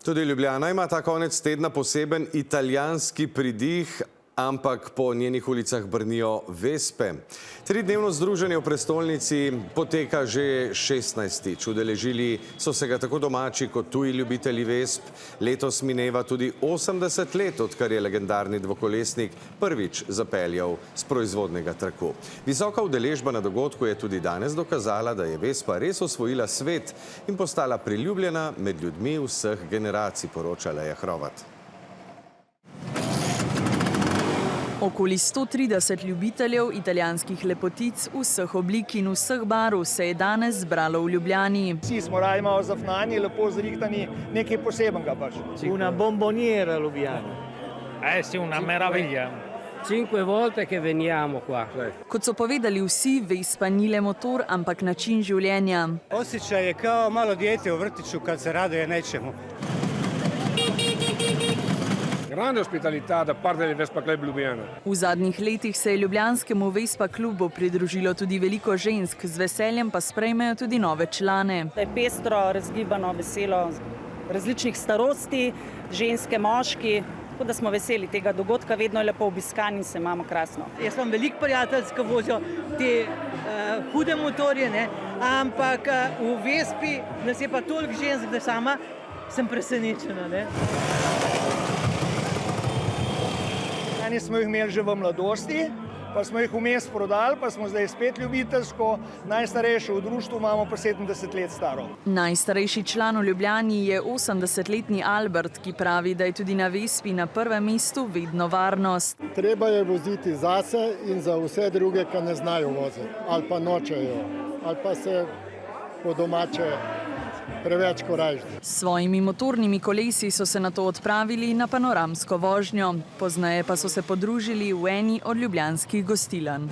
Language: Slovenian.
Tudi Ljubljana ima ta konec tedna poseben italijanski pridih, ampak po njenih ulicah brnijo vespe. Tridnevno združenje v prestolnici poteka že 16. Udeležili so se ga tako domači kot tuji ljubitelji vesp. Letos mineva tudi 80 let, odkar je legendarni dvokolesnik prvič zapeljal s proizvodnega traku. Visoka udeležba na dogodku je tudi danes dokazala, da je vespa res osvojila svet in postala priljubljena med ljudmi vseh generacij, poroča Leja Hrovat. Okoli 130 ljubiteljev italijanskih lepotic vseh oblik in vseh barv se je danes zbralo v Ljubljani. Vsi smo radi malo zafnani, lepo zrihtani, nekaj posebenega pač. Una bomboniera Ljubljana. Sì, una meraviglia. 5 volte che veniamo qua. Kot so povedali vsi, vespa ni le motor, ampak način življenja. Osjećaj je kao malo dijete u vrtiću kad se raduje nečemu. Grande ospitalità da parte del Vespa Club Ljubljana. V zadnjih letih se je ljubljanskemu Vespa klubu pridružilo tudi veliko žensk, z veseljem pa sprejmejo tudi nove člane. Je pestro, razgibano, veselo, različnih starosti, ženske, moški, tako da smo veseli tega dogodka, vedno je lepo obiskan in se imamo krasno. Jaz imam veliko prijateljev, ki vozijo te hude motorje, ne? Ampak v Vespi nas je pa toliko žensk, da sama sem presenečena. Ne? Eni smo jih imeli že v mladosti, pa smo jih vmes prodali, pa smo zdaj spet ljubiteljsko. Najstarejšo v društvu imamo pa 70 let staro. Najstarejši član v Ljubljani je 80-letni Albert, ki pravi, da je tudi na Vespi na prvem mestu vedno varnost. Treba je voziti zase in za vse druge, ki ne znajo voziti, ali pa nočejo, ali pa se po domače preveč korajžni. S svojimi motornimi kolesi so se nato odpravili na panoramsko vožnjo. Pozneje pa so se podružili v eni od ljubljanskih gostiln.